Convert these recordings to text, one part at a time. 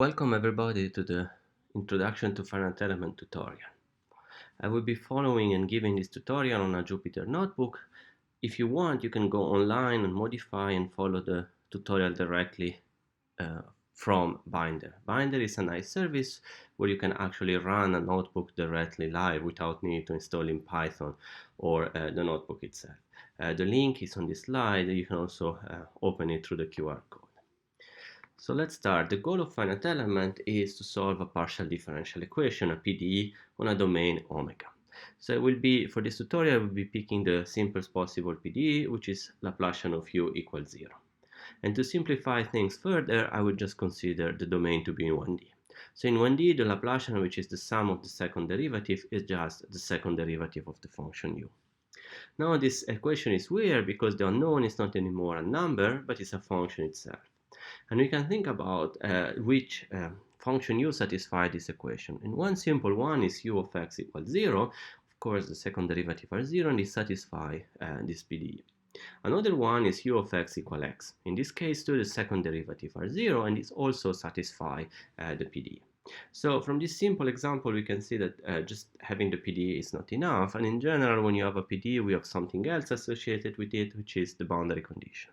Welcome everybody to the Introduction to Finite Element tutorial. I will be following and giving this tutorial on a Jupyter notebook. If you want, you can go online and modify and follow the tutorial directly uh, from Binder. Binder is a nice service where you can actually run a notebook directly live without need to install in Python or the notebook itself. The link is on this slide. You can also open it through the QR code. So let's start. The goal of finite element is to solve a partial differential equation, a PDE, on a domain omega. So it will be, for this tutorial, I will be picking the simplest possible PDE, which is Laplacian of u equals 0. And to simplify things further, I will just consider the domain to be in 1D. So in 1D, the Laplacian, which is the sum of the second derivative, is just the second derivative of the function u. Now this equation is weird because the unknown is not anymore a number, but it's a function itself. And we can think about which function u satisfy this equation. And one simple one is u of x equals 0. Of course, the second derivative are 0, and they satisfy this PDE. Another one is u of x equal x. In this case, too, the second derivative are 0, and it also satisfy the PDE. So from this simple example, we can see that just having the PDE is not enough. And in general, when you have a PDE, we have something else associated with it, which is the boundary condition.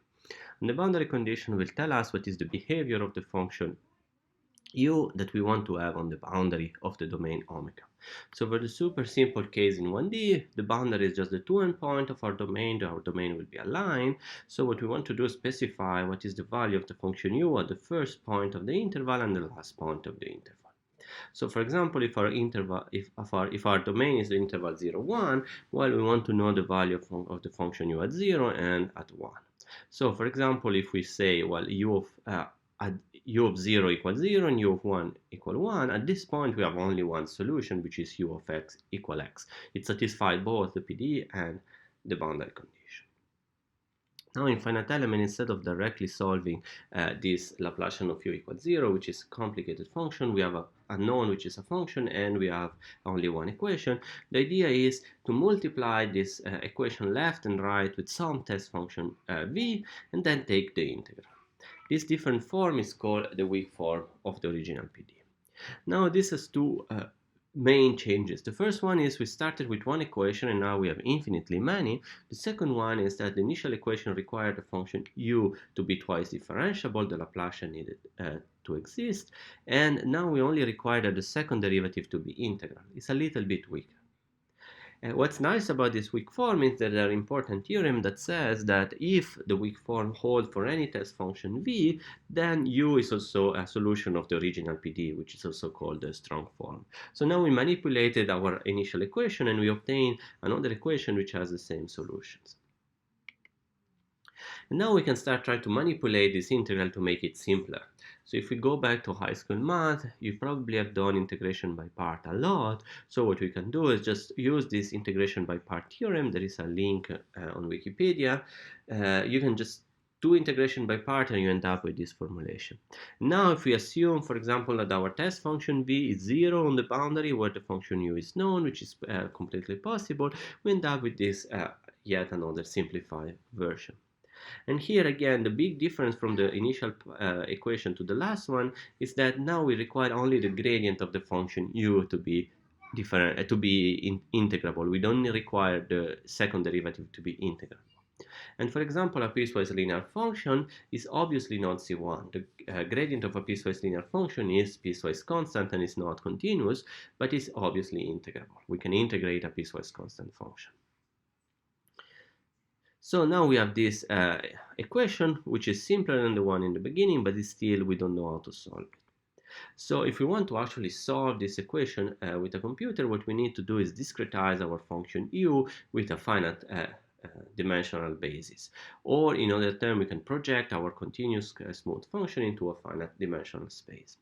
And the boundary condition will tell us what is the behavior of the function u that we want to have on the boundary of the domain omega. So for the super simple case in 1D, the boundary is just the two endpoint of our domain. Our domain will be a line. So what we want to do is specify what is the value of the function u at the first point of the interval and the last point of the interval. So for example, if our domain is the interval 0, 1, well, we want to know the value of the function u at 0 and at 1. So for example, if we say, well, u of 0 equals 0 and u of 1 equal 1, at this point we have only one solution, which is u of x equal x. It satisfies both the PDE and the boundary condition. Now in finite element, instead of directly solving this Laplacian of u equals 0, which is a complicated function, we have a unknown, which is a function, and we have only one equation. The idea is to multiply this equation left and right with some test function v, and then take the integral. This different form is called the weak form of the original PDE. Now this has two main changes. The first one is we started with one equation and now we have infinitely many. The second one is that the initial equation required the function u to be twice differentiable, the Laplacian needed to exist, and now we only require that the second derivative to be integral. It's a little bit weaker. What's nice about this weak form is that there are important theorem that says that if the weak form holds for any test function v, then u is also a solution of the original PDE, which is also called the strong form. So now we manipulated our initial equation and we obtain another equation which has the same solutions. And now we can start trying to manipulate this integral to make it simpler. So if we go back to high school math, you probably have done integration by part a lot. So what we can do is just use this integration by part theorem. There is a link on Wikipedia. You can just do integration by part and you end up with this formulation. Now if we assume, for example, that our test function v is 0 on the boundary where the function u is known, which is completely possible, we end up with this yet another simplified version. And here again, the big difference from the initial equation to the last one is that now we require only the gradient of the function u to be different, integrable. We don't require the second derivative to be integrable. And for example, a piecewise linear function is obviously not C1. The gradient of a piecewise linear function is piecewise constant and is not continuous, but is obviously integrable. We can integrate a piecewise constant function. So now we have this equation, which is simpler than the one in the beginning, but still we don't know how to solve it. So if we want to actually solve this equation with a computer, what we need to do is discretize our function u with a finite dimensional basis. Or in other terms, we can project our continuous smooth function into a finite dimensional space.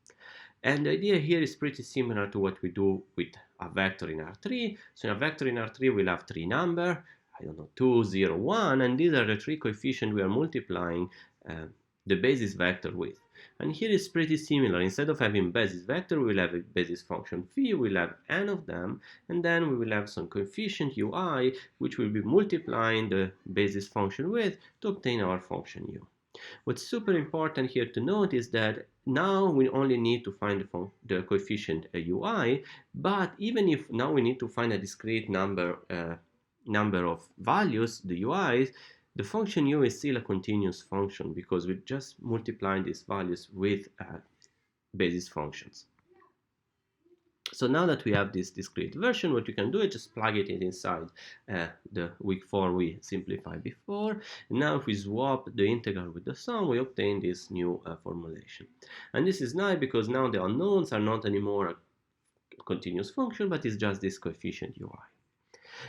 And the idea here is pretty similar to what we do with a vector in R3. So in a vector in R3, we'll have three numbers. I don't know, 2, 0, 1, and these are the three coefficients we are multiplying the basis vector with. And here is pretty similar. Instead of having basis vector, we'll have a basis function phi, we'll have n of them, and then we will have some coefficient ui, which will be multiplying the basis function with to obtain our function u. What's super important here to note is that now we only need to find the coefficient ui, but even if now we need to find a discrete number of values, the ui's, the function u is still a continuous function because we just multiplying these values with basis functions. So now that we have this discrete version, what you can do is just plug it inside the weak form we simplified before. And now if we swap the integral with the sum, we obtain this new formulation. And this is nice because now the unknowns are not anymore a continuous function, but it's just this coefficient ui.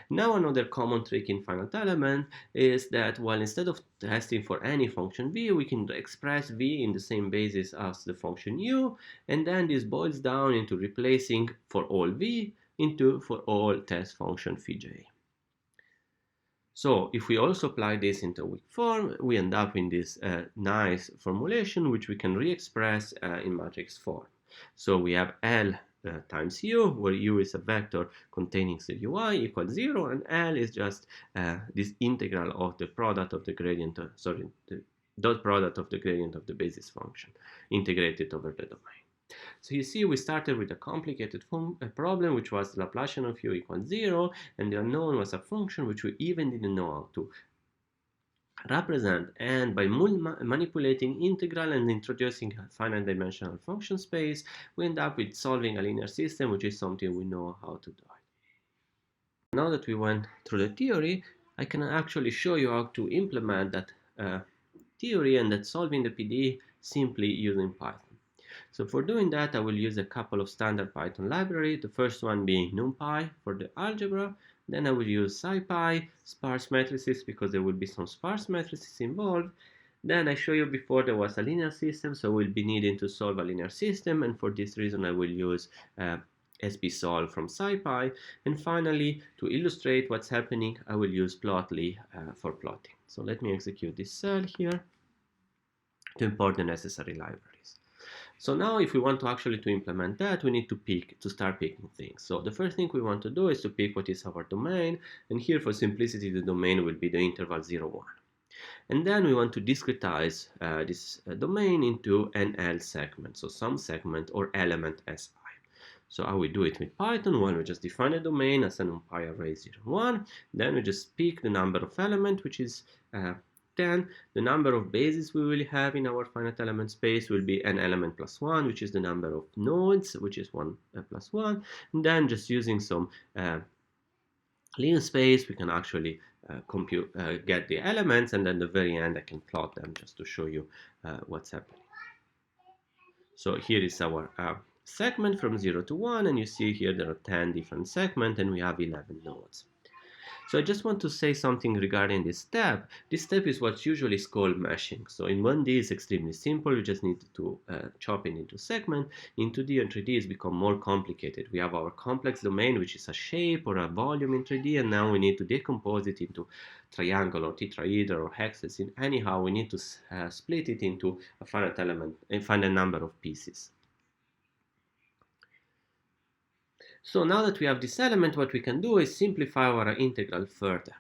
Now another common trick in finite element is that, well, instead of testing for any function v, we can express v in the same basis as the function u, and then this boils down into replacing for all v into for all test function phi j. So if we also apply this into weak form, we end up in this nice formulation which we can re-express in matrix form. So we have L times u, where u is a vector containing the ui equals 0, and L is just this integral of the product of the gradient, the dot product of the gradient of the basis function integrated over the domain. So you see, we started with a complicated problem, which was Laplacian of u equals 0, and the unknown was a function which we even didn't know how to represent. And by manipulating integral and introducing a finite dimensional function space, we end up with solving a linear system, which is something we know how to do. Now that we went through the theory, I can actually show you how to implement that theory and that solving the PDE simply using Python. So for doing that, I will use a couple of standard Python libraries, the first one being NumPy for the algebra. Then I will use SciPy, sparse matrices, because there will be some sparse matrices involved. Then I showed you before there was a linear system, so we'll be needing to solve a linear system, and for this reason I will use SPSolve from SciPy. And finally, to illustrate what's happening, I will use Plotly for plotting. So let me execute this cell here to import the necessary libraries. So now if we want to actually to implement that, we need to start picking things. So the first thing we want to do is to pick what is our domain, and here for simplicity the domain will be the interval 0, 1. And then we want to discretize this domain into an L segment, so some segment or element Si. So how we do it with Python? Well, we just define a domain as an numpy array 0, 1. Then we just pick the number of elements, which is 10. The number of bases we will have in our finite element space will be n element plus 1, which is the number of nodes, which is 1 plus 1. And then just using some linear space, we can actually get the elements, and then at the very end I can plot them just to show you what's happening. So here is our segment from 0 to 1, and you see here there are 10 different segments and we have 11 nodes. So I just want to say something regarding this step. This step is what's usually called meshing. So in 1D it's extremely simple. You just need to chop it into segments. In 2D and 3D it's become more complicated. We have our complex domain, which is a shape or a volume in 3D, and now we need to decompose it into triangle or tetrahedron or hexes. Anyhow, we need to split it into a finite element and find a number of pieces. So now that we have this element, what we can do is simplify our integral further.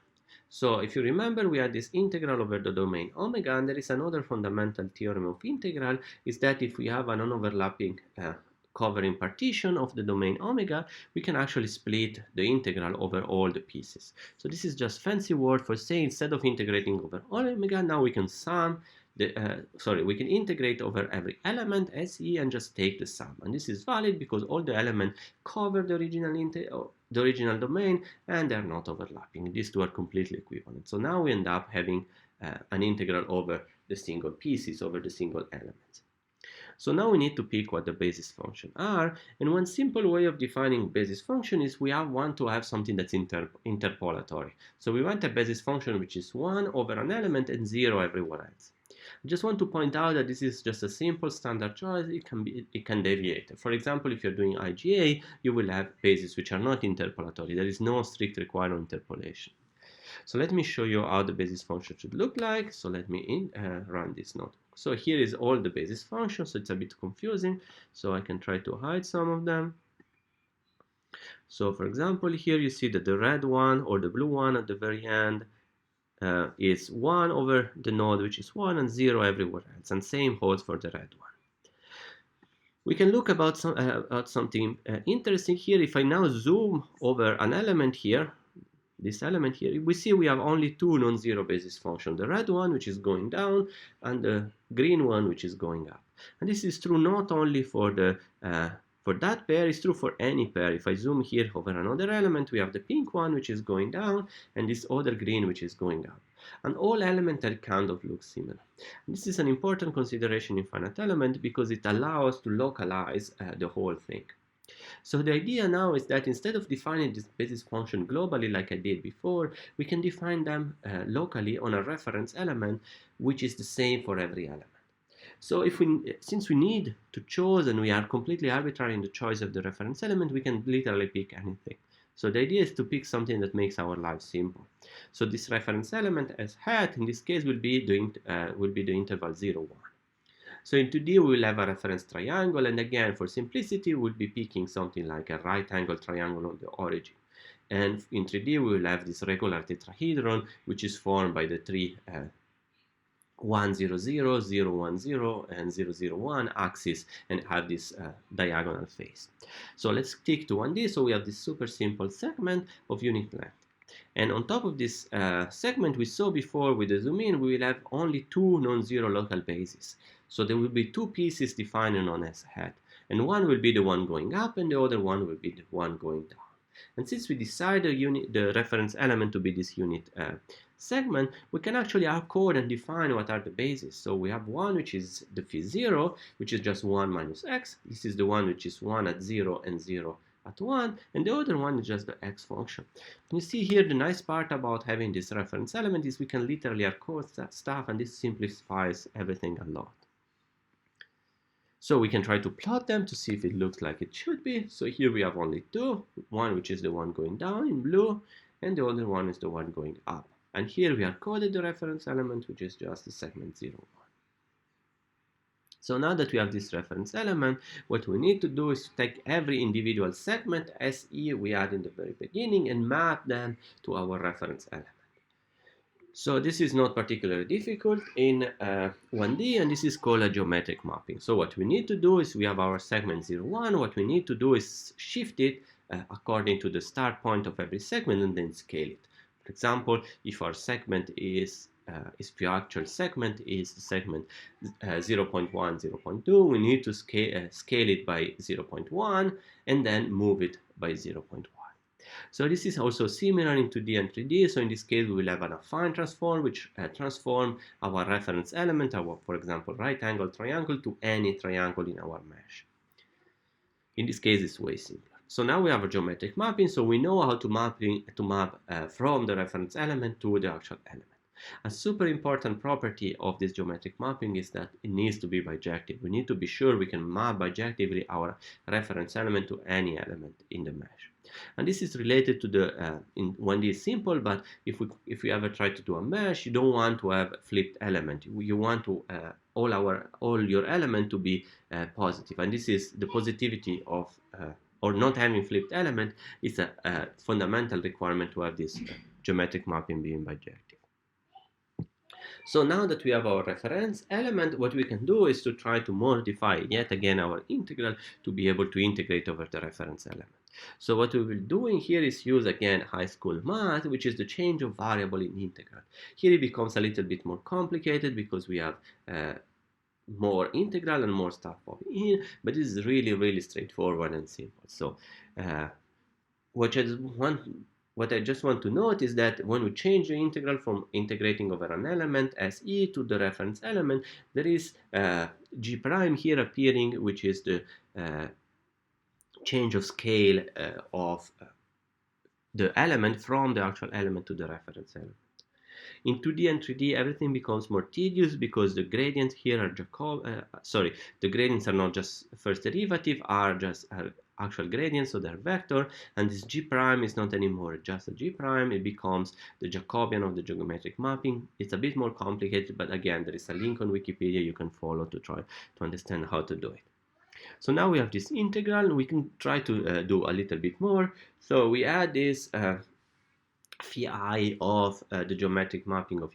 So if you remember, we had this integral over the domain omega, and there is another fundamental theorem of integral, is that if we have a non-overlapping covering partition of the domain omega, we can actually split the integral over all the pieces. So this is just fancy word for saying instead of integrating over omega, now we can we can integrate over every element SE and just take the sum. And this is valid because all the elements cover the original domain and they're not overlapping. These two are completely equivalent. So now we end up having an integral over the single pieces, over the single elements. So now we need to pick what the basis functions are, and one simple way of defining basis function is we want to have something that's interpolatory. So we want a basis function which is 1 over an element and 0 everywhere else. I just want to point out that this is just a simple standard choice. It can deviate. For example, if you're doing IGA, you will have bases which are not interpolatory. There is no strict requirement of interpolation. So let me show you how the basis function should look like. So let me run this notebook. So here is all the basis functions, so it's a bit confusing. So I can try to hide some of them. So for example, here you see that the red one or the blue one at the very end is 1 over the node, which is 1, and 0 everywhere else. And same holds for the red one. We can look at something interesting here. If I now zoom over an element here, this element here, we see we have only two non-zero basis functions, the red one which is going down and the green one which is going up. And this is true not only for that pair, it's true for any pair. If I zoom here over another element, we have the pink one which is going down and this other green which is going up. And all elementary kind of look similar. This is an important consideration in finite element because it allows to localize the whole thing. So the idea now is that instead of defining this basis function globally like I did before, we can define them locally on a reference element which is the same for every element. So since we need to choose and we are completely arbitrary in the choice of the reference element, we can literally pick anything. So the idea is to pick something that makes our life simple. So this reference element as hat in this case will be the interval 0, 1. So in 2D we will have a reference triangle, and again for simplicity we'll be picking something like a right angle triangle on the origin. And in 3D we will have this regular tetrahedron which is formed by the three 1, 0, 0, 0, 1, 0, and 0, 0, 1 axis and have this diagonal face. So let's stick to 1D. So we have this super simple segment of unit length. And on top of this segment we saw before with the zoom in, we will have only two non-zero local bases. So there will be two pieces defined on S hat. And one will be the one going up and the other one will be the one going down. And since we decide the reference element to be this unit segment, we can actually hardcode and define what are the bases. So we have one which is the phi 0, which is just 1 minus x. This is the one which is 1 at 0 and 0 at 1, and the other one is just the x function. You see here the nice part about having this reference element is we can literally hardcode that stuff, and this simplifies everything a lot. So we can try to plot them to see if it looks like it should be. So here we have only two, one which is the one going down in blue, and the other one is the one going up. And here we have coded the reference element, which is just the segment 0, 1. So now that we have this reference element, what we need to do is to take every individual segment SE we had in the very beginning and map them to our reference element. So this is not particularly difficult in 1D, and this is called a geometric mapping. So what we need to do is we have our segment 0, 1. What we need to do is shift it according to the start point of every segment and then scale it. For example, if our segment is if the actual segment is segment 0.1, 0.2, we need to scale it by 0.1 and then move it by 0.1. So this is also similar in 2D and 3D. So in this case, we will have an affine transform, which transform our reference element, for example, right angle triangle, to any triangle in our mesh. In this case, it's way simpler. So now we have a geometric mapping, so we know how to map from the reference element to the actual element. A super important property of this geometric mapping is that it needs to be bijective. We need to be sure we can map bijectively our reference element to any element in the mesh. And this is related to the in 1D is simple, but if we ever try to do a mesh, you don't want to have a flipped element. You want to all your element to be positive, and this is the positivity of or not having flipped element is a fundamental requirement to have this geometric mapping being bijective. So now that we have our reference element, what we can do is to try to modify yet again our integral to be able to integrate over the reference element. So what we will do in here is use again high school math, which is the change of variable in integral. Here it becomes a little bit more complicated because we have more integral and more stuff popping in, but this is really straightforward and simple. So what I just want to note is that when we change the integral from integrating over an element SE to the reference element, there is G prime here appearing, which is the change of scale of the element from the actual element to the reference element. In 2D and 3D, everything becomes more tedious because the gradients here are the gradients are not just first derivative, are just actual gradients, so they're vector, and this G prime is not anymore just a G prime, it becomes the Jacobian of the geometric mapping. It's a bit more complicated, but again, there is a link on Wikipedia you can follow to try to understand how to do it. So now we have this integral, and we can try to do a little bit more. So we add this phi of the geometric mapping of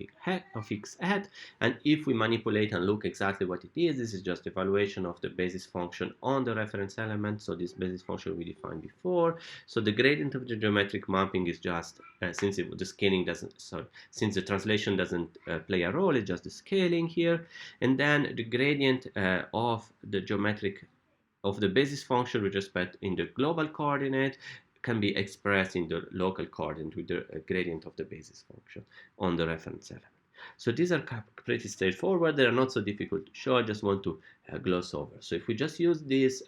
x hat, and if we manipulate and look exactly what it is, this is just evaluation of the basis function on the reference element. So this basis function we defined before. So the gradient of the geometric mapping is just since the scaling doesn't, sorry, since the translation doesn't play a role, it's just the scaling here, and then the gradient of the geometric of the basis function with respect in the global coordinate can be expressed in the local coordinate with the gradient of the basis function on the reference element. So these are pretty straightforward. They are not so difficult to show. I just want to gloss over. So if we just use these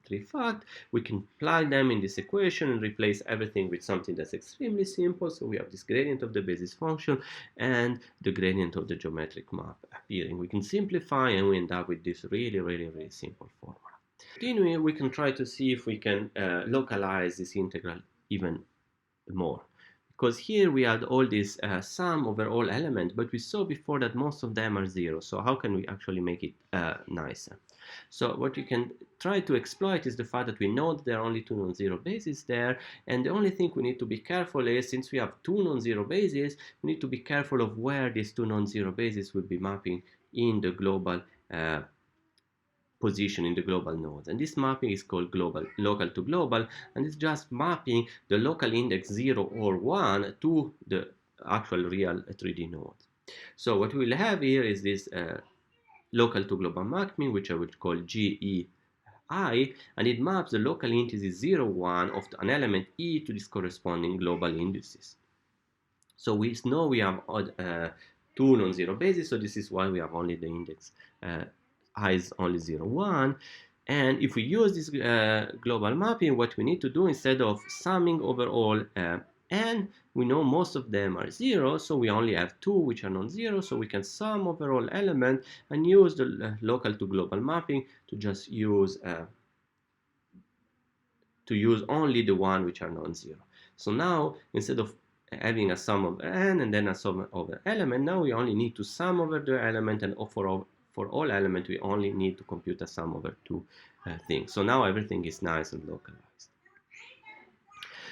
three facts, we can plug them in this equation and replace everything with something that's extremely simple. So we have this gradient of the basis function and the gradient of the geometric map appearing. We can simplify and we end up with this really simple formula. Continuing, we can try to see if we can localize this integral even more. Because here we had all this sum over all elements, but we saw before that most of them are zero. So how can we actually make it nicer? So what we can try to exploit is the fact that we know that there are only two non-zero bases there, and the only thing we need to be careful is, since we have two non-zero bases, we need to be careful of where these two non-zero bases will be mapping in the global position in the global nodes, and this mapping is called local to global, and it's just mapping the local index 0 or 1 to the actual real 3D node. So what we will have here is this local to global mapping, which I will call GEI, and it maps the local indices 0, 1 of an element E to this corresponding global indices. So we know we have two non-zero bases, so this is why we have only the index I is only 0, 1. And if we use this global mapping, what we need to do, instead of summing over all n, we know most of them are 0, so we only have two which are non-zero, so we can sum over all element and use the local to global mapping to just use only the one which are non-zero. So now, instead of having a sum over n and then a sum over element, now we only need to sum over the element, and for all elements we only need to compute a sum over two things. So now everything is nice and localized.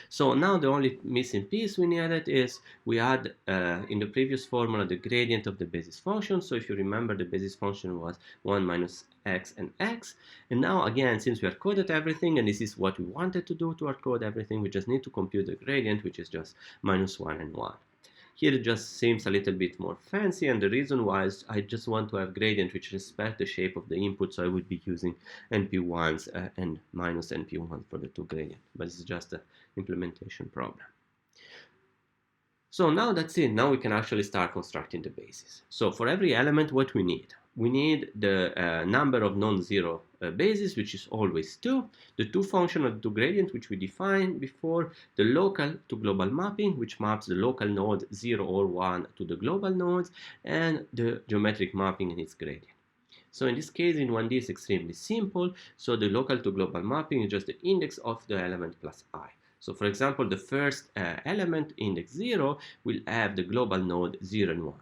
So now the only missing piece we needed is we had in the previous formula the gradient of the basis function. So if you remember, the basis function was 1 minus x and x. And now again, since we have coded everything, and this is what we wanted to do to hard code everything, we just need to compute the gradient, which is just minus 1 and 1. Here it just seems a little bit more fancy, and the reason why is I just want to have gradient which respect the shape of the input, so I would be using NP1s and minus NP1 for the two gradient, but this is just an implementation problem. So now that's it. Now we can actually start constructing the basis. So for every element, what we need? We need the number of non-zero bases, which is always 2, the two function of the two gradient, which we defined before, the local to global mapping, which maps the local node 0 or 1 to the global nodes, and the geometric mapping and its gradient. So in this case, in 1D, it's extremely simple. So the local to global mapping is just the index of the element plus I. So for example, the first element, index 0, will have the global node 0 and 1.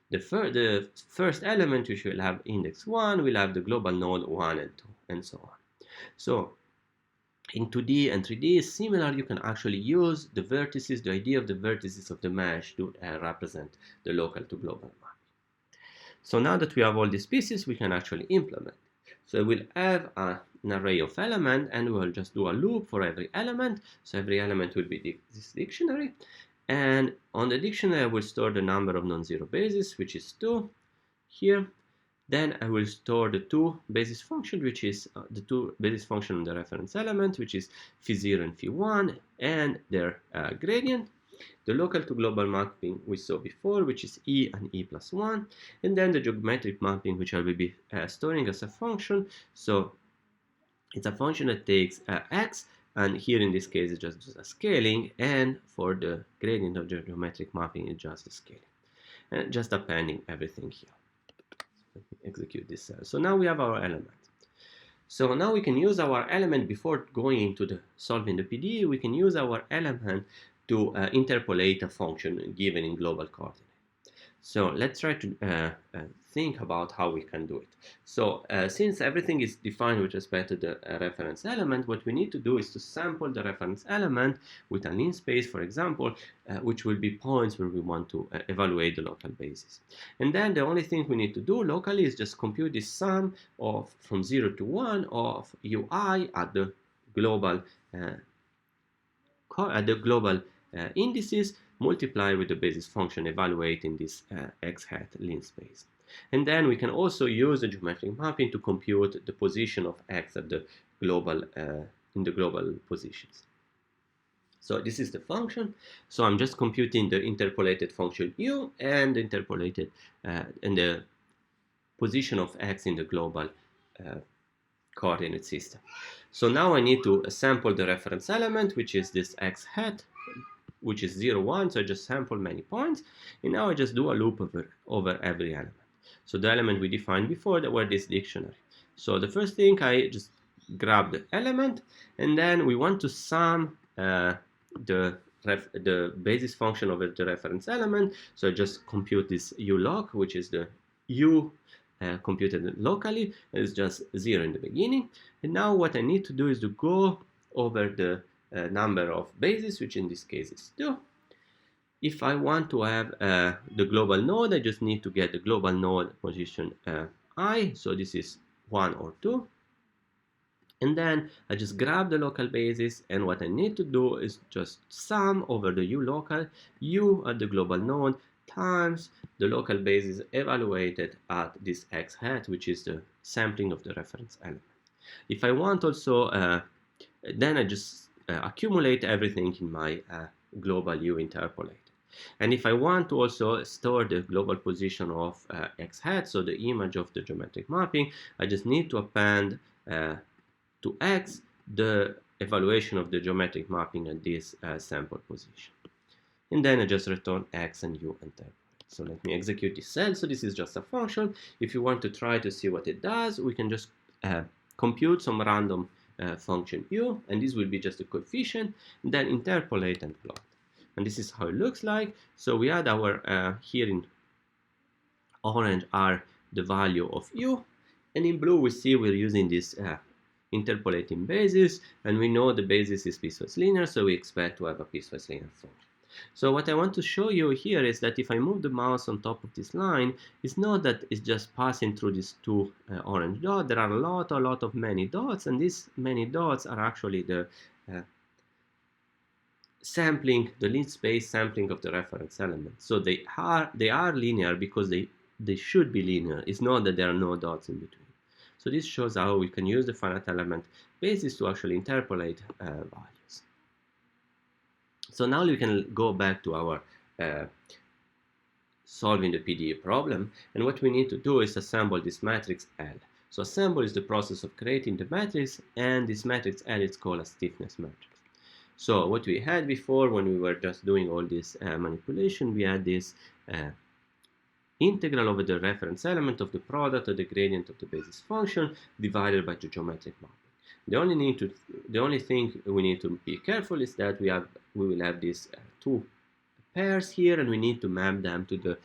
The first element, which will have index 1, will have the global node 1 and 2, and so on. So in 2D and 3D is similar. You can actually use the vertices, the idea of the vertices of the mesh to represent the local to global mapping. So now that we have all these pieces, we can actually implement. So we'll have an array of elements, and we'll just do a loop for every element. So every element will be this dictionary. And on the dictionary, I will store the number of non-zero bases, which is 2 here. Then I will store the two basis function, which is the two basis function on the reference element, which is phi0 and phi1, and their gradient. The local to global mapping we saw before, which is E and E plus 1, and then the geometric mapping, which I will be storing as a function. So it's a function that takes x, and here in this case it's just a scaling, and for the gradient of the geometric mapping it's just a scaling, and just appending everything here. Let me execute this cell. So now we have our element. So now we can use our element before going into the solving the PDE. We can use our element to interpolate a function given in global coordinate. So let's try to think about how we can do it. So since everything is defined with respect to the reference element, what we need to do is to sample the reference element with a lean space, for example, which will be points where we want to evaluate the local basis. And then the only thing we need to do locally is just compute this sum of from 0 to 1 of ui at the global indices, multiply with the basis function evaluating this x hat lean space. And then we can also use the geometric mapping to compute the position of x at the global in the global positions. So this is the function. So I'm just computing the interpolated function u and the interpolated and the position of x in the global coordinate system. So now I need to sample the reference element, which is this x hat, which is 0, 1. So I just sample many points, and now I just do a loop over every element. So the element we defined before that were this dictionary. So the first thing, I just grab the element, and then we want to sum the basis function over the reference element. So I just compute this u log, which is the u computed locally. It's just 0 in the beginning. And now what I need to do is to go over the number of bases, which in this case is 2. If I want to have the global node, I just need to get the global node position I. So this is 1 or 2. And then I just grab the local basis, and what I need to do is just sum over the u local, u at the global node, times the local basis evaluated at this x hat, which is the sampling of the reference element. If I want also, then I just accumulate everything in my global u interpolate. And if I want to also store the global position of x hat, so the image of the geometric mapping, I just need to append to x the evaluation of the geometric mapping at this sample position. And then I just return x and u interpolate. So let me execute this cell. So this is just a function. If you want to try to see what it does, we can just compute some random function u, and this will be just a coefficient, and then interpolate and plot. And this is how it looks like. So we had our, here in orange are the value of u, and in blue we see we're using this interpolating basis, and we know the basis is piecewise linear, so we expect to have a piecewise linear function. So what I want to show you here is that if I move the mouse on top of this line, it's not that it's just passing through these two orange dots. There are a lot of many dots, and these many dots are actually the sampling, the lean space sampling of the reference element. So they are linear because they should be linear. It's not that there are no dots in between. So this shows how we can use the finite element basis to actually interpolate values. So now we can go back to our solving the PDE problem, and what we need to do is assemble this matrix L. So assemble is the process of creating the matrix, and this matrix L is called a stiffness matrix. So what we had before when we were just doing all this manipulation, we had this integral over the reference element of the product of the gradient of the basis function divided by the geometric mapping. The only thing we need to be careful is that we will have these two pairs here, and we need to map them to the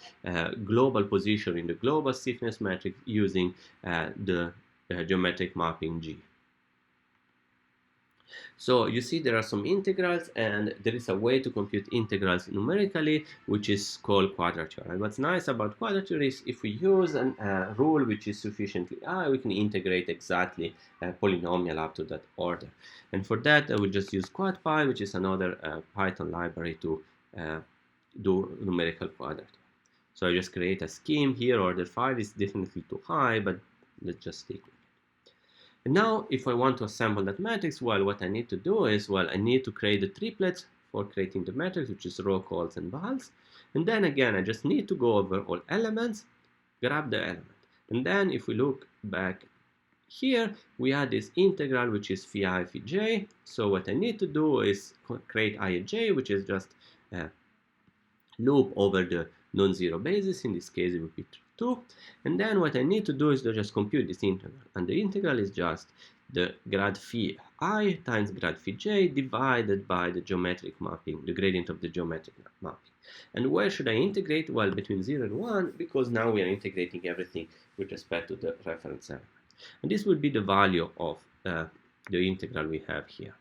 global position in the global stiffness matrix using the geometric mapping G. So you see there are some integrals, and there is a way to compute integrals numerically, which is called quadrature. And what's nice about quadrature is if we use a rule which is sufficiently high, we can integrate exactly a polynomial up to that order. And for that, I will just use quadpy, which is another Python library to do numerical quadrature. So I just create a scheme here. Order 5 is definitely too high, but let's just stick with it. And now, if I want to assemble that matrix, well, what I need to do is, well, I need to create the triplets for creating the matrix, which is row, cols, and vals. And then again, I just need to go over all elements, grab the element. And then if we look back here, we had this integral, which is phi I phi j. So what I need to do is create ij, which is just loop over the non-zero basis. In this case, it would be 2. And then what I need to do is to just compute this integral. And the integral is just the grad phi fi times grad phi j divided by the geometric mapping, the gradient of the geometric mapping. And where should I integrate? Well, between 0 and 1, because now we are integrating everything with respect to the reference element. And this will be the value of the integral we have here.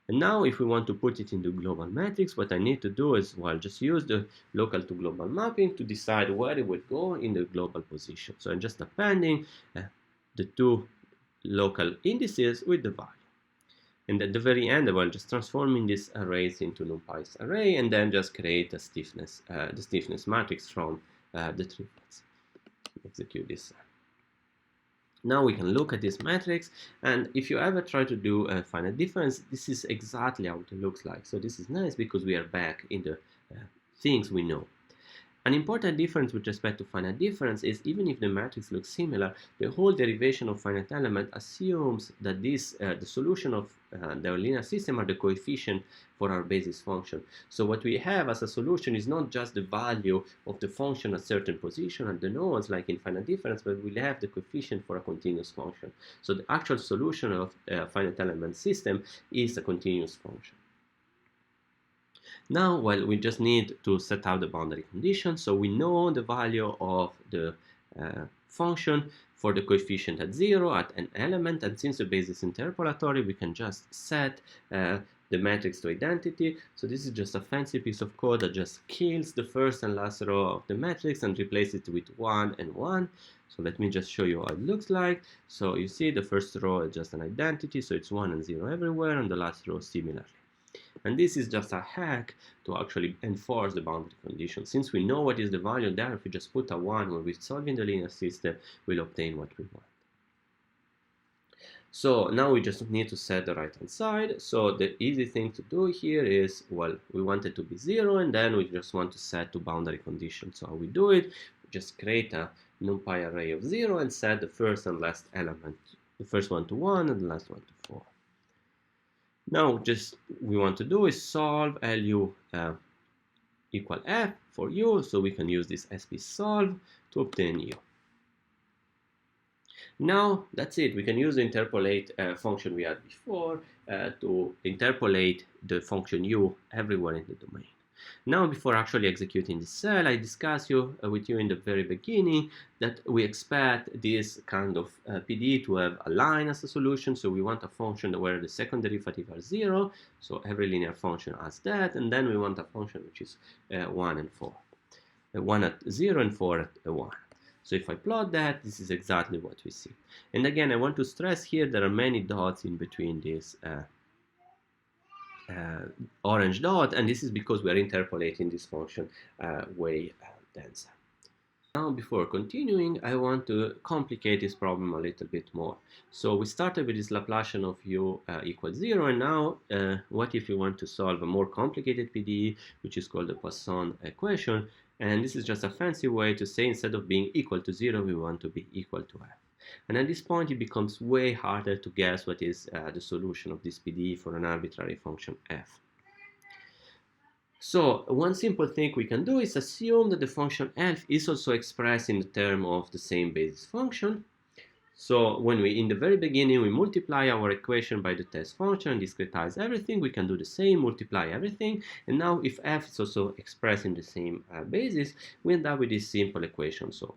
And now if we want to put it into global matrix, what I need to do is, well, just use the local to global mapping to decide where it would go in the global position. So I'm just appending the two local indices with the value. And at the very end, I'm just transforming these arrays into NumPy's array and then just create a stiffness, the stiffness matrix from the triplets. Execute this. Now we can look at this matrix, and if you ever try to do a finite difference, this is exactly how it looks like. So this is nice because we are back in the things we know. An important difference with respect to finite difference is even if the matrix looks similar, the whole derivation of finite element assumes that this, the solution of the linear system are the coefficient for our basis function. So what we have as a solution is not just the value of the function at certain position at the nodes like in finite difference, but we'll have the coefficient for a continuous function. So the actual solution of a finite element system is a continuous function. Now, well, we just need to set out the boundary condition. So we know the value of the function for the coefficient at 0 at an element. And since the base is interpolatory, we can just set the matrix to identity. So this is just a fancy piece of code that just kills the first and last row of the matrix and replaces it with 1 and 1. So let me just show you how it looks like. So you see the first row is just an identity. So it's 1 and 0 everywhere, and the last row similarly. And this is just a hack to actually enforce the boundary condition. Since we know what is the value there, if we just put a 1 when we're solving the linear system, we'll obtain what we want. So now we just need to set the right-hand side. So the easy thing to do here is, well, we want it to be 0, and then we just want to set to boundary condition. So how we do it, we just create a NumPy array of 0 and set the first and last element, the first one to 1 and the last one to 4. Now, just we want to do is solve LU equal F for U, so we can use this SP solve to obtain U. Now, that's it. We can use the interpolate function we had before to interpolate the function U everywhere in the domain. Now, before actually executing this cell, I discussed with you in the very beginning that we expect this kind of PDE to have a line as a solution. So we want a function where the second derivative are 0. So every linear function has that. And then we want a function which is 1 and 4. 1 at 0 and 4 at 1. So if I plot that, this is exactly what we see. And again, I want to stress here there are many dots in between this orange dot, and this is because we are interpolating this function way denser. Now, before continuing, I want to complicate this problem a little bit more. So we started with this Laplacian of u equals 0, and now what if we want to solve a more complicated PDE, which is called the Poisson equation? And this is just a fancy way to say instead of being equal to 0, we want to be equal to f. And at this point, it becomes way harder to guess what is the solution of this PDE for an arbitrary function f. So one simple thing we can do is assume that the function f is also expressed in the term of the same basis function. So when we, in the very beginning, we multiply our equation by the test function and discretize everything, we can do the same, multiply everything. And now if f is also expressed in the same basis, we end up with this simple equation. So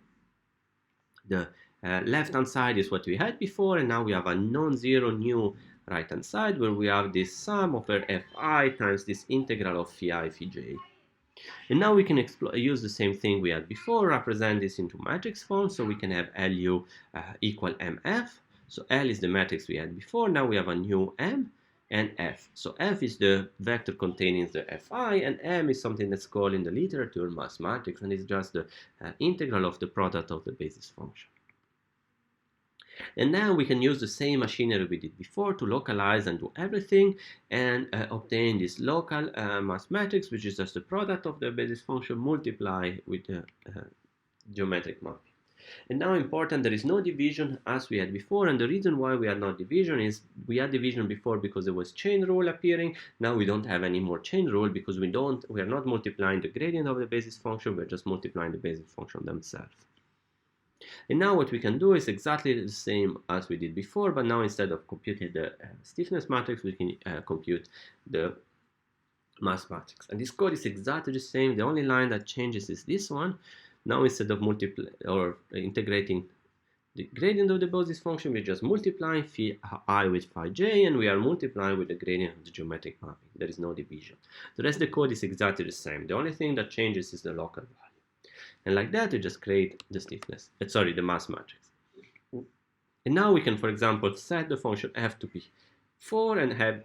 the left-hand side is what we had before, and now we have a non-zero new right-hand side where we have this sum over fi times this integral of phi I phi j. And now we can use the same thing we had before, represent this into matrix form, so we can have LU equal MF. So L is the matrix we had before, now we have a new M and F. So F is the vector containing the Fi, and M is something that's called in the literature mass matrix, and it's just the integral of the product of the basis function. And now we can use the same machinery we did before to localize and do everything and obtain this local mass matrix, which is just the product of the basis function multiplied with the geometric mapping. And now important, there is no division as we had before, and the reason why we had no division is we had division before because there was chain rule appearing. Now we don't have any more chain rule because we are not multiplying the gradient of the basis function, we're just multiplying the basis function themselves. And now what we can do is exactly the same as we did before, but now instead of computing the stiffness matrix, we can compute the mass matrix. And this code is exactly the same. The only line that changes is this one. Now instead of integrating the gradient of the basis function, we're just multiplying phi I with phi j, and we are multiplying with the gradient of the geometric mapping. There is no division. The rest of the code is exactly the same. The only thing that changes is the local value. And like that, we just create the stiffness, the mass matrix. And now we can, for example, set the function f to be 4 and have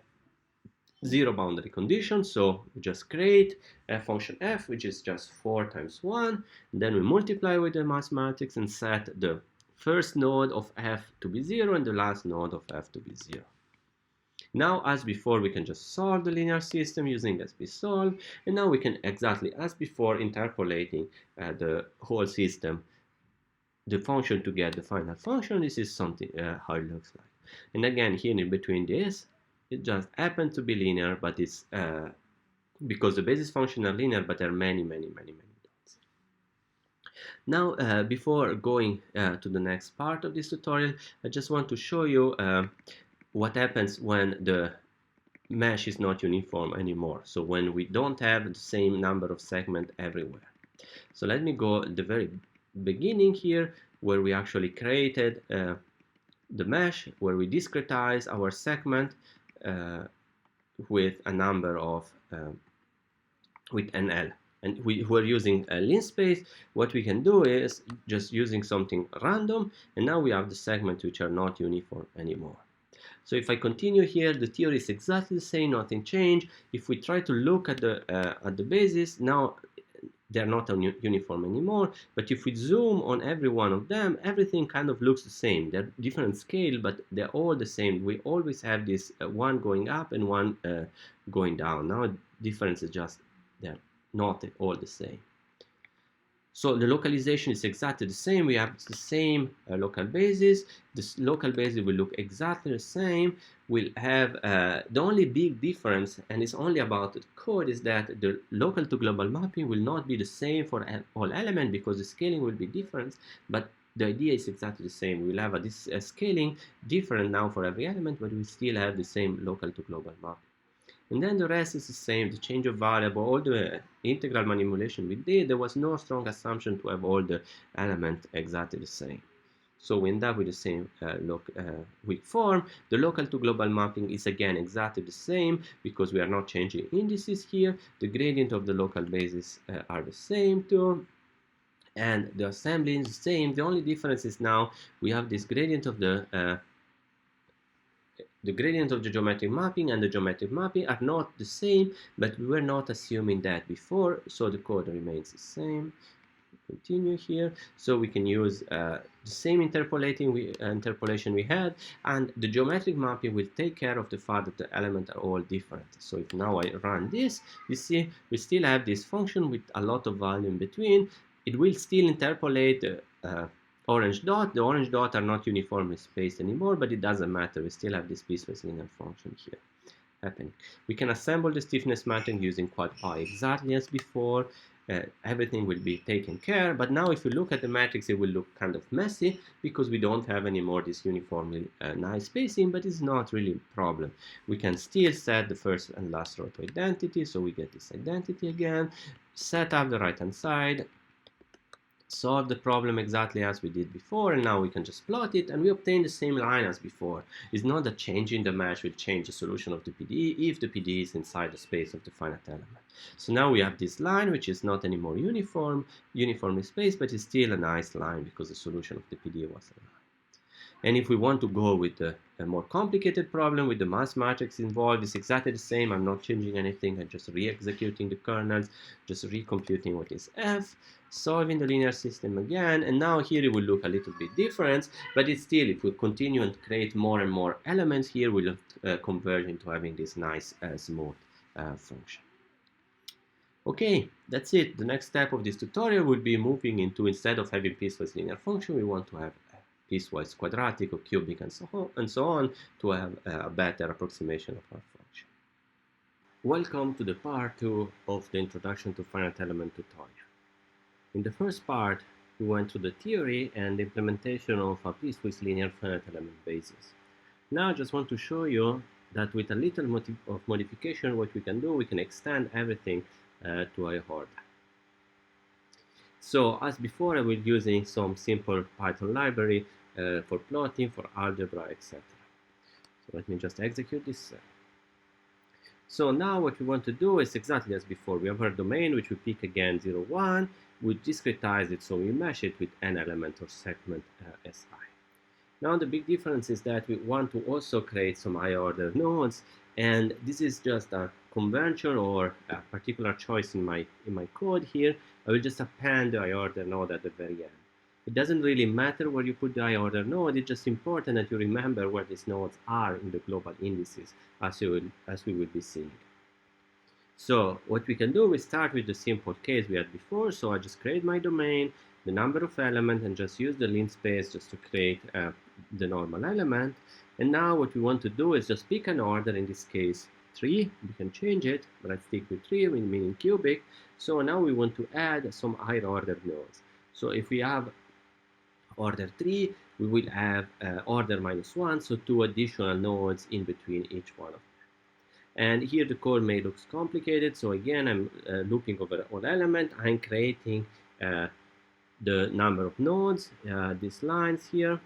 zero boundary condition. So we just create a function f, which is just 4 times 1. Then we multiply with the mass matrix and set the first node of f to be 0 and the last node of f to be 0. Now, as before, we can just solve the linear system using SPSolve. And now we can, exactly as before, interpolating the whole system, the function to get the final function. This is something how it looks like. And again, here in between this, it just happens to be linear, but it's because the basis functions are linear, but there are many dots. Now, before going to the next part of this tutorial, I just want to show you what happens when the mesh is not uniform anymore. So when we don't have the same number of segments everywhere. So let me go at the very beginning here, where we actually created the mesh, where we discretize our segment with a number of with NL, and we were using a linspace. What we can do is just using something random, and now we have the segments which are not uniform anymore. So if I continue here, the theory is exactly the same, nothing changed. If we try to look at the basis, now they're not uniform anymore. But if we zoom on every one of them, everything kind of looks the same. They're different scale, but they're all the same. We always have this one going up and one going down. Now difference is just they're not all the same. So the localization is exactly the same. We have the same local basis. This local basis will look exactly the same. We'll have the only big difference, and it's only about the code, is that the local to global mapping will not be the same for all elements because the scaling will be different. But the idea is exactly the same. We'll have this scaling different now for every element, but we still have the same local to global mapping. And then the rest is the same, the change of variable, all the integral manipulation we did. There was no strong assumption to have all the elements exactly the same. So we end up with the same weak form. The local to global mapping is again exactly the same because we are not changing indices here. The gradient of the local bases are the same too. And the assembly is the same. The only difference is now we have this gradient of the gradient of the geometric mapping and the geometric mapping are not the same, but we were not assuming that before, so the code remains the same. Continue here, so we can use the same interpolation we had, and the geometric mapping will take care of the fact that the elements are all different. So if now I run this, you see we still have this function with a lot of value in between. It will still interpolate the orange dot. The orange dot are not uniformly spaced anymore, but it doesn't matter. We still have this piecewise linear function here happening. We can assemble the stiffness matrix using quad pi exactly as before. Everything will be taken care, but now if you look at the matrix, it will look kind of messy because we don't have anymore this uniformly nice spacing, but it's not really a problem. We can still set the first and last row to identity, so we get this identity again, set up the right hand side, solve the problem exactly as we did before, and now we can just plot it and we obtain the same line as before. It's not that changing the mesh will change the solution of the PDE if the PDE is inside the space of the finite element. So now we have this line which is not anymore uniformly spaced, but it's still a nice line because the solution of the PDE was a line. And if we want to go with a more complicated problem with the mass matrix involved, it's exactly the same. I'm not changing anything. I'm just re-executing the kernels, just recomputing what is f, solving the linear system again. And now here it will look a little bit different, but it's still, if we continue and create more and more elements here, we'll converge into having this nice smooth function. Okay, that's it. The next step of this tutorial will be moving into, instead of having piecewise linear function, we want to have piecewise quadratic or cubic and so on to have a better approximation of our function. Welcome to the part 2 of the Introduction to Finite Element tutorial. In the first part, we went through the theory and the implementation of a piecewise linear finite element basis. Now I just want to show you that with a little of modification, what we can do, we can extend everything to higher order. So as before, I will be using some simple Python library for plotting, for algebra, etc. So let me just execute this. So now what we want to do is exactly as before. We have our domain, which we pick again 0, 1. We discretize it, so we mesh it with n element or segment Si. Now the big difference is that we want to also create some higher order nodes, and this is just a convention or a particular choice in my code here. I will just append the higher order node at the very end. It doesn't really matter where you put the higher order node. It's just important that you remember where these nodes are in the global indices, as we will be seeing. So what we can do, we start with the simple case we had before. So I just create my domain, the number of elements, and just use the linspace just to create the normal element. And now what we want to do is just pick an order, in this case 3. We can change it, but let's stick with 3, meaning cubic. So now we want to add some higher order nodes. So if we have order 3, we will have order -1, so 2 additional nodes in between each one of them. And here the code may look complicated. So again, I'm looping over all element. I'm creating the number of nodes, these lines here.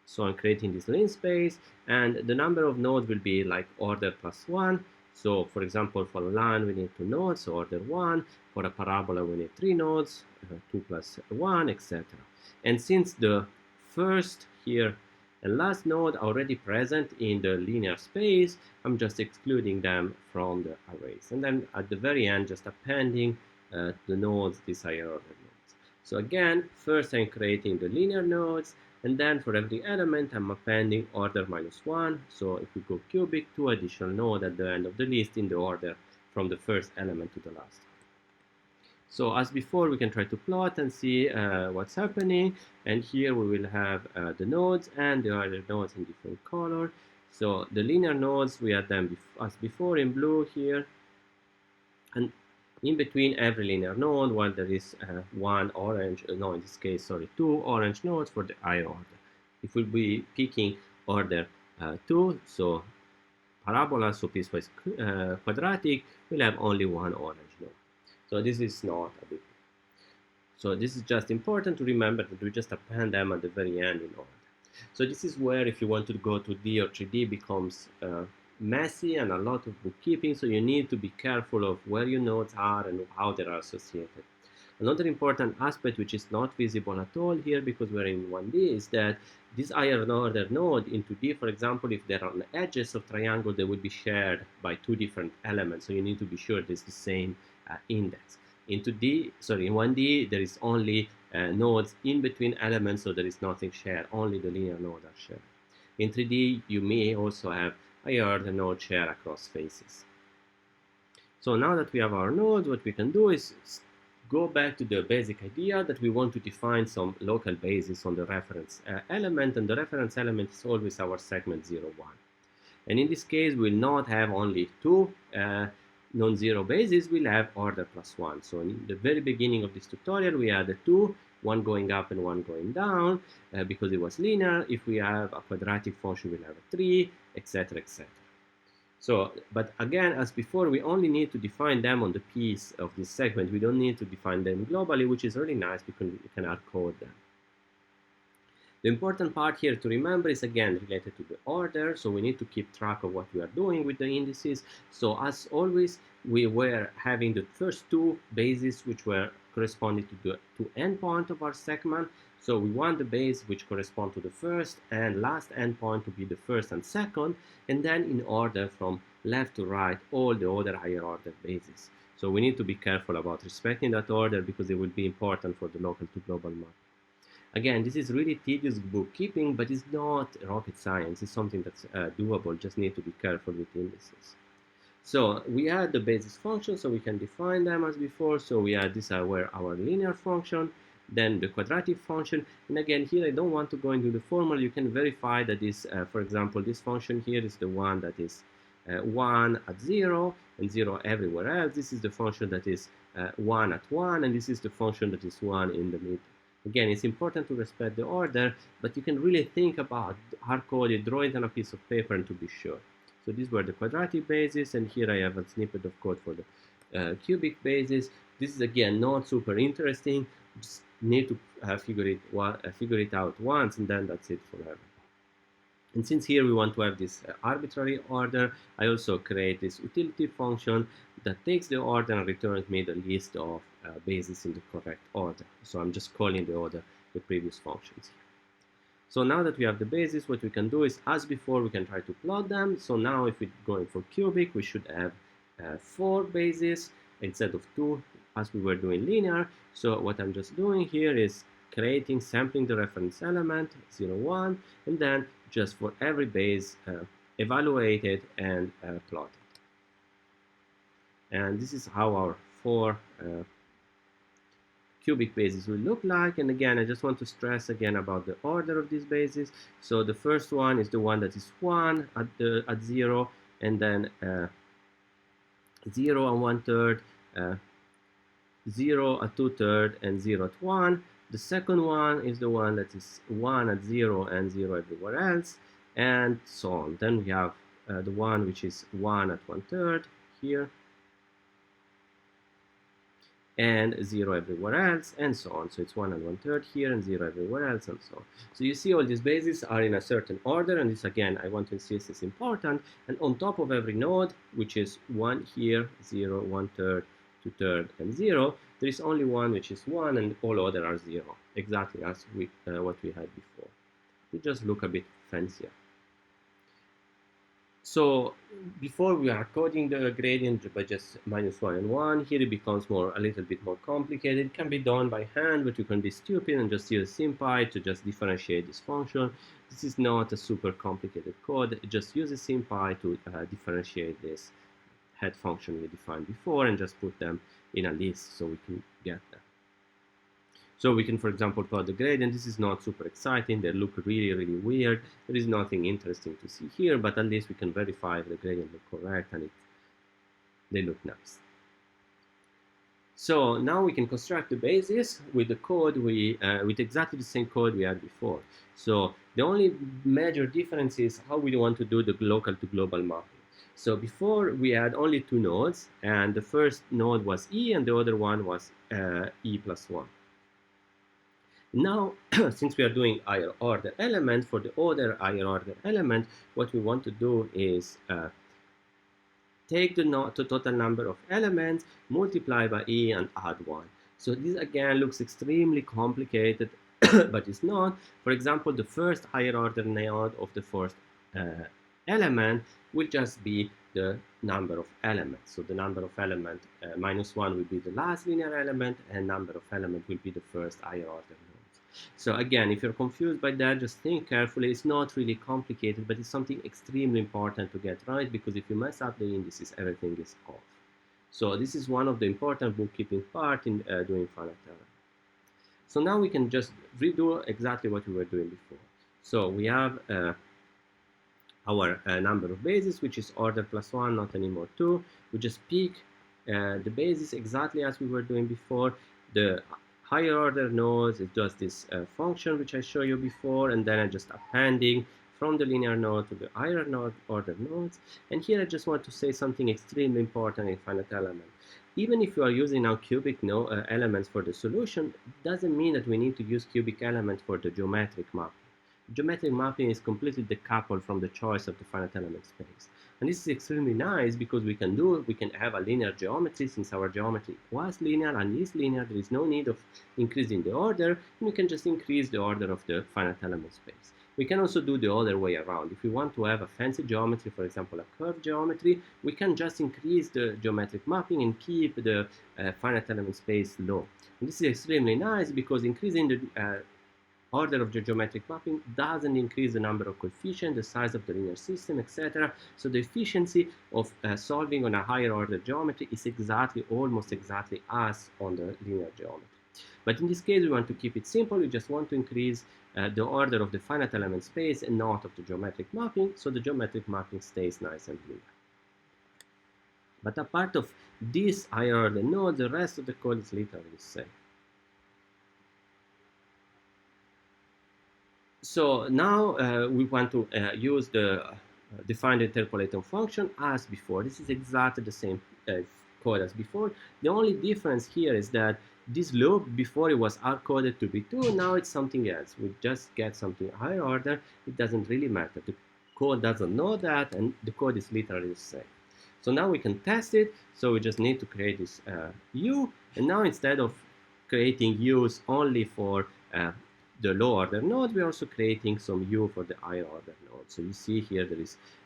So I'm creating this linspace, and the number of nodes will be like order +1. So for example, for a line, we need 2 nodes, so order 1. For a parabola, we need 3 nodes, 2 + 1, etc. And since the first here and last node are already present in the linear space, I'm just excluding them from the arrays. And then at the very end, just appending the nodes, these higher order nodes. So again, first I'm creating the linear nodes, and then for every element, I'm appending order -1. So if we go cubic, 2 additional nodes at the end of the list in the order from the first element to the last. So as before, we can try to plot and see what's happening. And here we will have the nodes and the other nodes in different color. So the linear nodes, we had them as before in blue here. And in between every linear node, while there is one orange, no, in this case, sorry, 2 orange nodes for the higher order. If we'll be picking order 2, so parabola, so piecewise quadratic, we'll have only 1 orange node. So this is not a big deal. So this is just important to remember that we just append them at the very end in order. So this is where, if you want to go to D or 3D, becomes messy and a lot of bookkeeping. So you need to be careful of where your nodes are and how they are associated. Another important aspect, which is not visible at all here because we're in 1D, is that this higher order node in 2D, for example, if they're on the edges of triangle, they will be shared by 2 different elements. So you need to be sure there's the same index. In 1D, there is only nodes in between elements, so there is nothing shared. Only the linear nodes are shared. In 3D, you may also have higher order node share across faces. So now that we have our nodes, what we can do is go back to the basic idea that we want to define some local basis on the reference element, and the reference element is always our segment 0, 1. And in this case, we'll not have only 2 non-zero bases, we'll have order +1. So in the very beginning of this tutorial, we had the 2, one going up and one going down, because it was linear. If we have a quadratic function, we'll have a 3, etc., etc. So, but again, as before, we only need to define them on the piece of this segment. We don't need to define them globally, which is really nice because we can hard code them. The important part here to remember is again related to the order. So we need to keep track of what we are doing with the indices. So as always, we were having the first 2 bases which were corresponding to the 2 endpoint of our segment. So we want the base which correspond to the first and last endpoint to be the first and second, and then in order from left to right all the other higher order bases. So we need to be careful about respecting that order because it will be important for the local to global map. Again, this is really tedious bookkeeping, but it's not rocket science. It's something that's doable. Just need to be careful with indices. So we had the basis function, so we can define them as before. So we had this were our linear function, then the quadratic function. And again, here I don't want to go into the formula. You can verify that this, for example, this function here is the one that is 1 at 0 and 0 everywhere else. This is the function that is 1 at 1, and this is the function that is 1 in the middle. Again, it's important to respect the order, but you can really think about hard-code it, draw it on a piece of paper, and to be sure. So these were the quadratic bases, and here I have a snippet of code for the cubic bases. This is again not super interesting. Just need to figure it out once, and then that's it forever. And since here we want to have this arbitrary order, I also create this utility function that takes the order and returns me the list of bases in the correct order. So I'm just calling the order the previous functions here. So now that we have the bases, what we can do is, as before, we can try to plot them. So now if we're going for cubic, we should have 4 bases instead of 2, as we were doing linear. So what I'm just doing here is sampling the reference element, 0, 1, and then just for every base, evaluate it and plot it. And this is how our 4 cubic bases will look like. And again, I just want to stress again about the order of these bases. So the first one is the one that is 1 at 0, and then 0 and 1/3, 0 at 2/3, and 0 at 1. The second one is the one that is 1 at 0 and 0 everywhere else, and so on. Then we have the one which is 1 at 1/3 here, and 0 everywhere else, and so on. So it's 1 and 1/3 here, and 0 everywhere else, and so on. So you see all these bases are in a certain order, and this again I want to insist is important. And on top of every node, which is 1 here, 0, 1/3, 2/3, and 0, there is only one which is 1, and all other are 0, exactly as what we had before. They just look a bit fancier. So before we are coding the gradient by just -1 and 1, here it becomes a little bit more complicated. It can be done by hand, but you can be stupid and just use SymPy to just differentiate this function. This is not a super complicated code. Just use a SymPy to differentiate this head function we defined before and just put them in a list so we can get them. So we can, for example, plot the gradient. This is not super exciting. They look really, really weird. There is nothing interesting to see here, but at least we can verify if the gradient look correct and they look nice. So now we can construct the basis with the code with exactly the same code we had before. So the only major difference is how we want to do the local to global mapping. So before we had only 2 nodes, and the first node was E and the other one was E plus 1. Now, since we are doing higher order element, for the other higher order element, what we want to do is take the total number of elements, multiply by E, and add 1. So this again looks extremely complicated, but it's not. For example, the first higher order node of the first element will just be the number of elements. So the number of element -1 will be the last linear element, and number of element will be the first higher order node. So again, if you're confused by that, just think carefully. It's not really complicated, but it's something extremely important to get right, because if you mess up the indices, everything is off. So this is one of the important bookkeeping part in doing finite element. So now we can just redo exactly what we were doing before. So we have our number of bases, which is order +1, not anymore 2. We just pick the bases exactly as we were doing before. The higher order nodes is just this function which I showed you before, and then I just appending from the linear node to the higher order nodes. And here I just want to say something extremely important in finite element. Even if you are using now cubic elements for the solution, it doesn't mean that we need to use cubic elements for the geometric mapping. Geometric mapping is completely decoupled from the choice of the finite element space. And this is extremely nice because we can have a linear geometry. Since our geometry was linear and is linear, there is no need of increasing the order, and we can just increase the order of the finite element space. We can also do the other way around. If we want to have a fancy geometry, for example, a curved geometry, we can just increase the geometric mapping and keep the finite element space low. And this is extremely nice because increasing the order of the geometric mapping doesn't increase the number of coefficients, the size of the linear system, etc. So the efficiency of solving on a higher order geometry is almost exactly as on the linear geometry. But in this case, we want to keep it simple. We just want to increase the order of the finite element space and not of the geometric mapping, so the geometric mapping stays nice and linear. But apart of this higher order node, the rest of the code is literally the same. So now we want to use the defined interpolating function as before. This is exactly the same code as before. The only difference here is that this loop, before it was hard-coded to be 2, now it's something else. We just get something higher order. It doesn't really matter. The code doesn't know that, and the code is literally the same. So now we can test it. So we just need to create this U, and now instead of creating U's only for the low order node, we're also creating some U for the higher order node. So you see here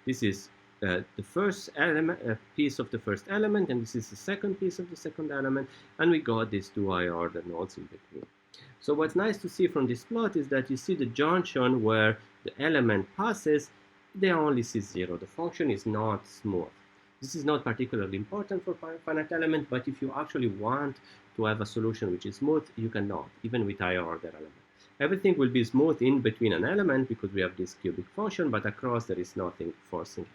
this is the first element, piece of the first element, and this is the second piece of the second element, and we got these two higher order nodes in between. So what's nice to see from this plot is that you see the junction where the element passes, they only see 0. The function is not smooth. This is not particularly important for finite element, but if you actually want to have a solution which is smooth, you cannot, even with higher order element. Everything will be smooth in between an element because we have this cubic function, but across there is nothing forcing it.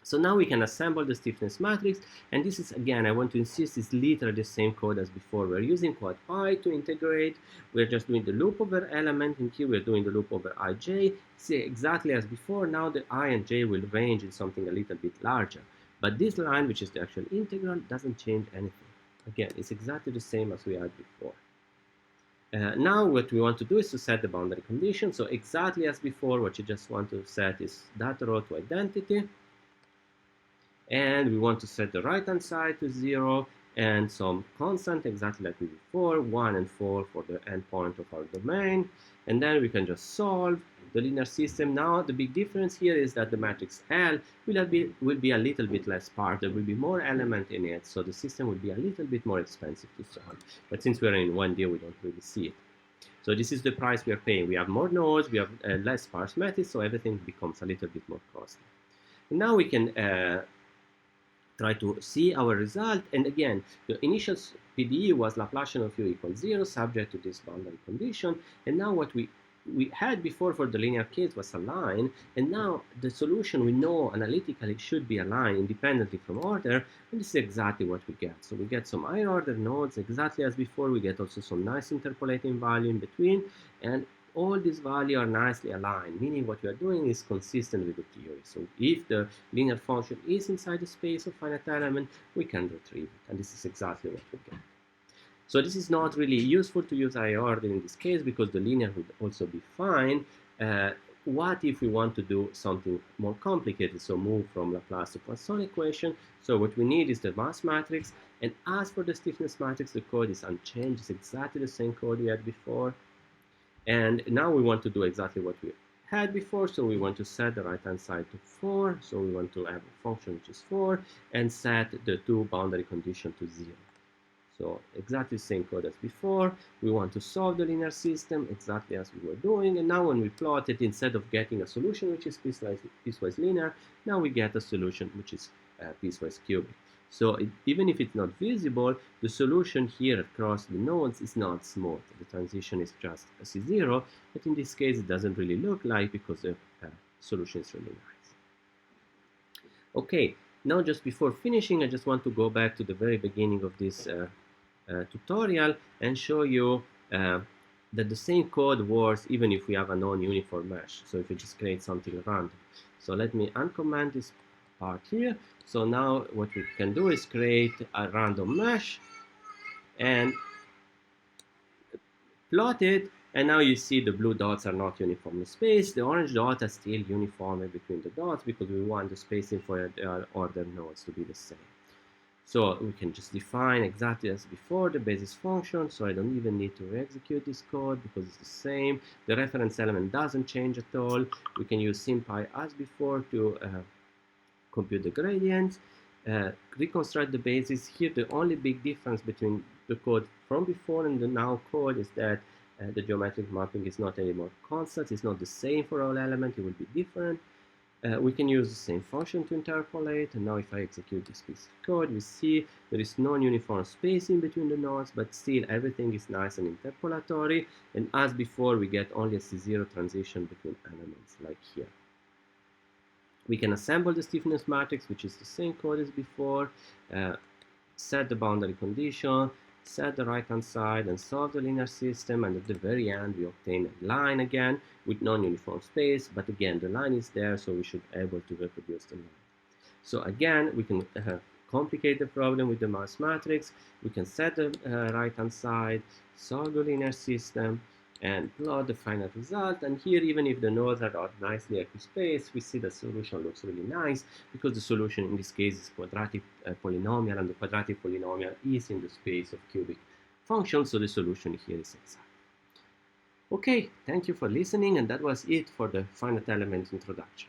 So now we can assemble the stiffness matrix, and this is, again, I want to insist, is literally the same code as before. We're using quad pi to integrate. We're just doing the loop over element, and here we're doing the loop over ij. See, exactly as before, now the I and j will range in something a little bit larger. But this line, which is the actual integral, doesn't change anything. Again, it's exactly the same as we had before. Now what we want to do is to set the boundary condition. So exactly as before, what you just want to set is data row to identity. And we want to set the right-hand side to 0 and some constant, exactly like before, 1 and 4 for the endpoint of our domain. And then we can just solve the linear system. Now the big difference here is that the matrix L will be a little bit less part. There will be more element in it, so the system will be a little bit more expensive to solve. But since we're in 1D, we don't really see it. So this is the price we are paying. We have more nodes, we have less sparse matrix, so everything becomes a little bit more costly. And now we can try to see our result. And again, the initial PDE was Laplacian of u equals 0, subject to this boundary condition. And now what we had before for the linear case was a line, and now the solution we know analytically should be aligned independently from order, and this is exactly what we get. So we get some higher order nodes exactly as before. We get also some nice interpolating value in between, and all these values are nicely aligned, meaning what we are doing is consistent with the theory. So if the linear function is inside the space of finite element, we can retrieve it, and this is exactly what we get. So this is not really useful to use higher order in this case because the linear would also be fine. What if we want to do something more complicated, so move from Laplace to Poisson equation? So what we need is the mass matrix, and as for the stiffness matrix, the code is unchanged. It's exactly the same code we had before. And now we want to do exactly what we had before. So we want to set the right-hand side to 4. So we want to have a function which is 4 and set the two boundary condition to 0. So exactly the same code as before. We want to solve the linear system exactly as we were doing. And now when we plot it, instead of getting a solution which is piecewise linear, now we get a solution which is piecewise cubic. So even if it's not visible, the solution here across the nodes is not smooth. The transition is just a C0, but in this case it doesn't really look like because the solution is really nice. Okay, now just before finishing, I just want to go back to the very beginning of this tutorial and show you that the same code works even if we have a non-uniform mesh. So if we just create something random. So let me uncomment this part here. So now what we can do is create a random mesh and plot it, and now you see the blue dots are not uniformly spaced. The orange dots are still uniform between the dots because we want the spacing for the order nodes to be the same. So we can just define exactly as before the basis function, so I don't even need to re-execute this code because it's the same. The reference element doesn't change at all. We can use SymPy as before to compute the gradients, reconstruct the basis. Here the only big difference between the code from before and the now code is that the geometric mapping is not anymore constant. It's not the same for all elements. It will be different. We can use the same function to interpolate, and now if I execute this piece of code, we see there is non-uniform spacing between the nodes, but still everything is nice and interpolatory, and as before we get only a C0 transition between elements, like here. We can assemble the stiffness matrix, which is the same code as before, set the boundary condition, set the right hand side and solve the linear system, and at the very end we obtain a line again with non-uniform space, but again the line is there, so we should be able to reproduce the line. So again, we can complicate the problem with the Morse matrix. We can set the right hand side, solve the linear system, and plot the final result. And here, even if the nodes are not nicely equispaced, we see the solution looks really nice, because the solution in this case is quadratic polynomial, and the quadratic polynomial is in the space of cubic functions, so the solution here is exact. Okay, thank you for listening, and that was it for the finite element introduction.